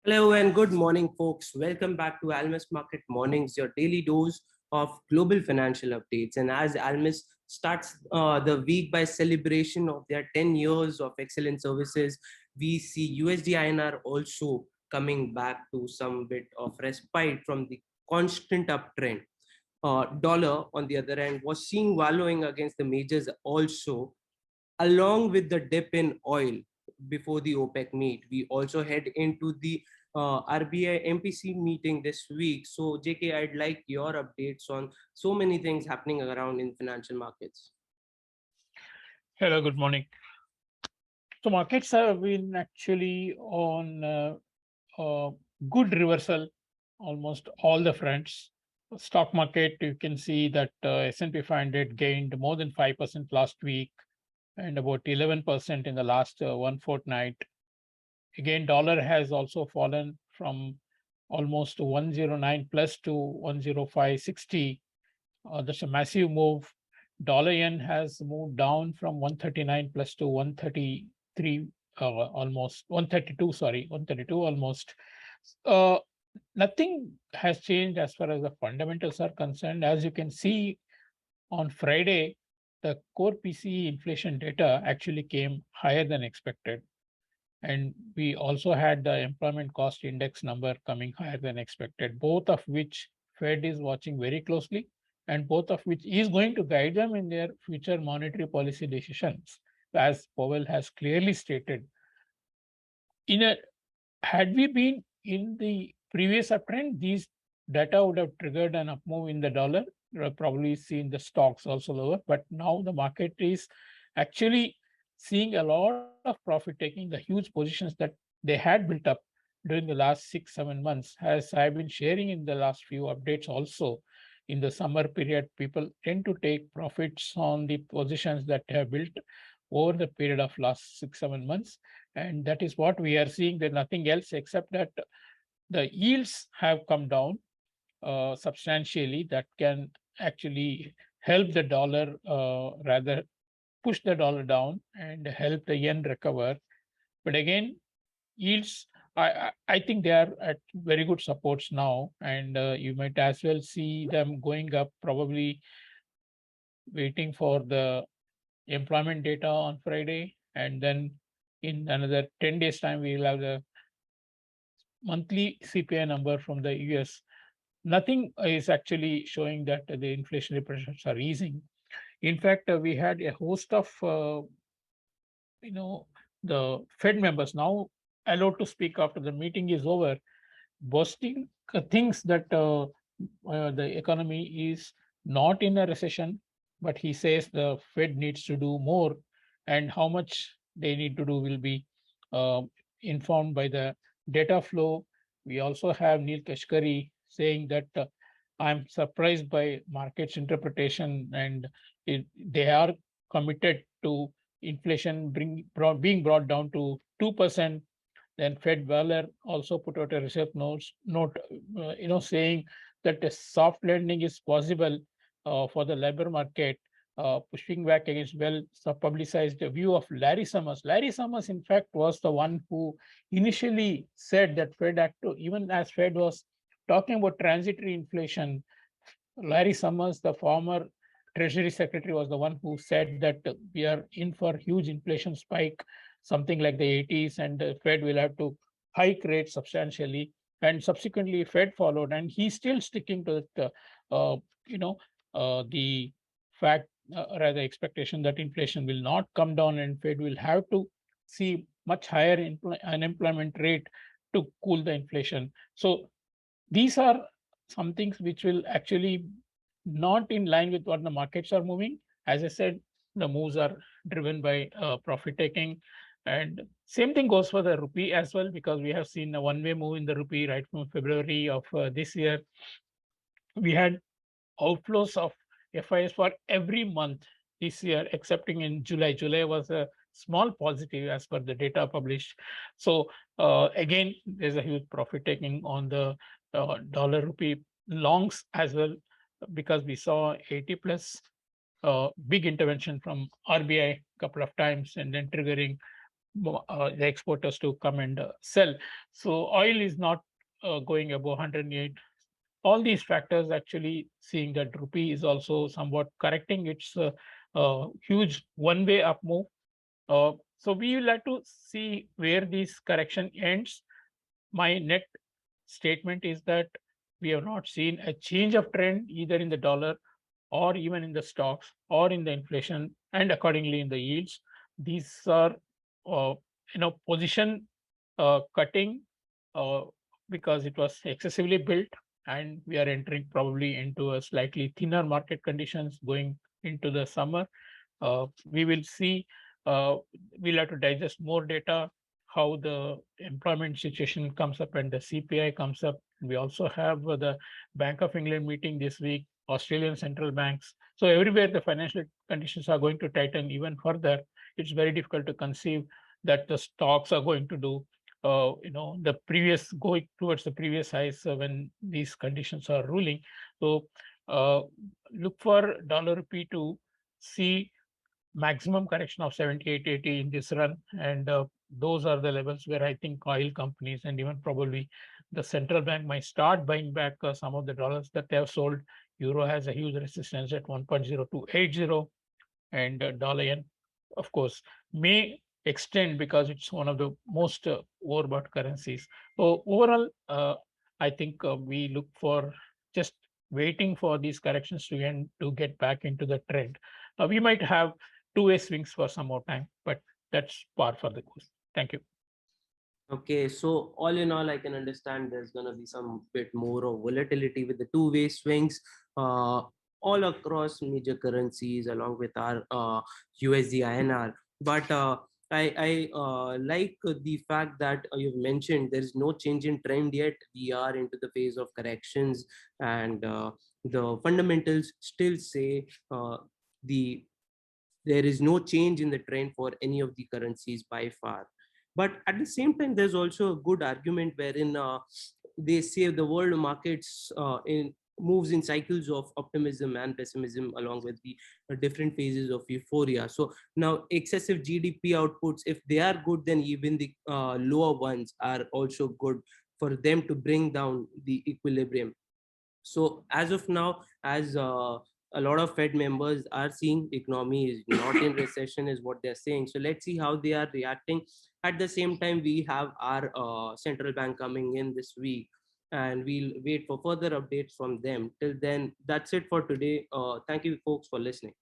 Hello and good morning, folks. Welcome back to Almus Market Mornings, your daily dose of global financial updates. And as Almus starts the week by celebration of their 10 years of excellent services, we see USD INR also coming back to some bit of respite from the constant uptrend. Dollar, on the other hand, was seen wallowing against the majors also, along with the dip in oil before the OPEC meet. We also head into the RBI MPC meeting this week. So, JK, I'd like your updates on so many things happening around in financial markets. Hello, good morning. So markets have been actually on a good reversal, almost all the fronts. Stock market, you can see that S&P 500 gained more than 5% last week and about 11% in the last one fortnight. Again, dollar has also fallen from almost 109 plus to 105.60. That's a massive move. Dollar yen has moved down from 139 plus to 133, almost 132, sorry, 132 almost. Nothing has changed as far as the fundamentals are concerned. As you can see, on Friday, the core PCE inflation data actually came higher than expected. And we also had the employment cost index number coming higher than expected, both of which Fed is watching very closely, and both of which is going to guide them in their future monetary policy decisions, as Powell has clearly stated. Had we been in the previous uptrend, these data would have triggered an up move in the dollar, probably seen the stocks also lower, but now the market is actually seeing a lot of profit taking, the huge positions that they had built up during the last 6-7 months. As I've been sharing in the last few updates also, in the summer period, people tend to take profits on the positions that they have built over the period of last 6-7 months. And that is what we are seeing. There's nothing else except that the yields have come down substantially. That can actually help the dollar, rather push the dollar down and help the yen recover. But again, yields, I think they are at very good supports now, and you might as well see them going up, probably waiting for the employment data on Friday, and then in another 10 days time we will have the monthly CPI number from the US. Nothing is actually showing that the inflationary pressures are easing. In fact, we had a host of the Fed members now allowed to speak after the meeting is over, boasting things that the economy is not in a recession, but he says the Fed needs to do more, and how much they need to do will be informed by the data flow. We also have Neil Kashkari saying that I'm surprised by markets interpretation, and they are committed to inflation being brought down to 2%. Then Fed Waller also put out a research note, saying that a soft landing is possible for the labor market, pushing back against well-publicized view of Larry Summers. Larry Summers, in fact, was the one who initially said that even as Fed was talking about transitory inflation, Larry Summers, the former Treasury Secretary, was the one who said that we are in for huge inflation spike, something like the 80s, and the Fed will have to hike rates substantially. And subsequently, Fed followed, and he's still sticking to the fact, rather expectation that inflation will not come down, and Fed will have to see much higher unemployment rate to cool the inflation. So these are some things which will actually not in line with what the markets are moving. As I said, the moves are driven by profit taking. And same thing goes for the rupee as well, because we have seen a one-way move in the rupee right from February of this year. We had outflows of FIS for every month this year, excepting in July. July was a small positive as per the data published. So again, there's a huge profit taking on the dollar rupee longs as well, because we saw 80 plus big intervention from RBI a couple of times and then triggering the exporters to come and sell. So oil is not going above 108. All these factors actually seeing that rupee is also somewhat correcting its huge one-way up move. So we will have to see where this correction ends. My net statement is that we have not seen a change of trend either in the dollar or even in the stocks or in the inflation and accordingly in the yields. These are uh, position cutting uh, because it was excessively built, and we are entering probably into a slightly thinner market conditions going into the summer. We will see, we'll have to digest more data, how the employment situation comes up and the CPI comes up. We also have the Bank of England meeting this week, Australian central banks. So everywhere the financial conditions are going to tighten even further. It's very difficult to conceive that the stocks are going to do, the previous going towards the previous highs when these conditions are ruling. So uh, look for dollar rupee to see maximum correction of 78.80 in this run, and those are the levels where I think oil companies and even probably the central bank might start buying back some of the dollars that they have sold. Euro has a huge resistance at 1.0280, and dollar yen, of course, may extend because it's one of the most overbought currencies. So overall, I think we look for just waiting for these corrections to end to get back into the trend. We might have two-way swings for some more time, but that's par for the course. Thank you. Okay, so all in all, I can understand there's going to be some bit more of volatility with the two-way swings all across major currencies along with our USD INR. But I like the fact that you've mentioned there's no change in trend yet. We are into the phase of corrections, and the fundamentals still say the there is no change in the trend for any of the currencies by far. But at the same time, there's also a good argument wherein they say the world markets in moves in cycles of optimism and pessimism along with the different phases of euphoria. So now excessive GDP outputs, if they are good, then even the lower ones are also good for them to bring down the equilibrium. So as of now, as a lot of Fed members are seeing economy is not in recession, is what they're saying. So let's see how they are reacting. At the same time, we have our central bank coming in this week, and we'll wait for further updates from them. Till then, that's it for today. Thank you, folks, for listening.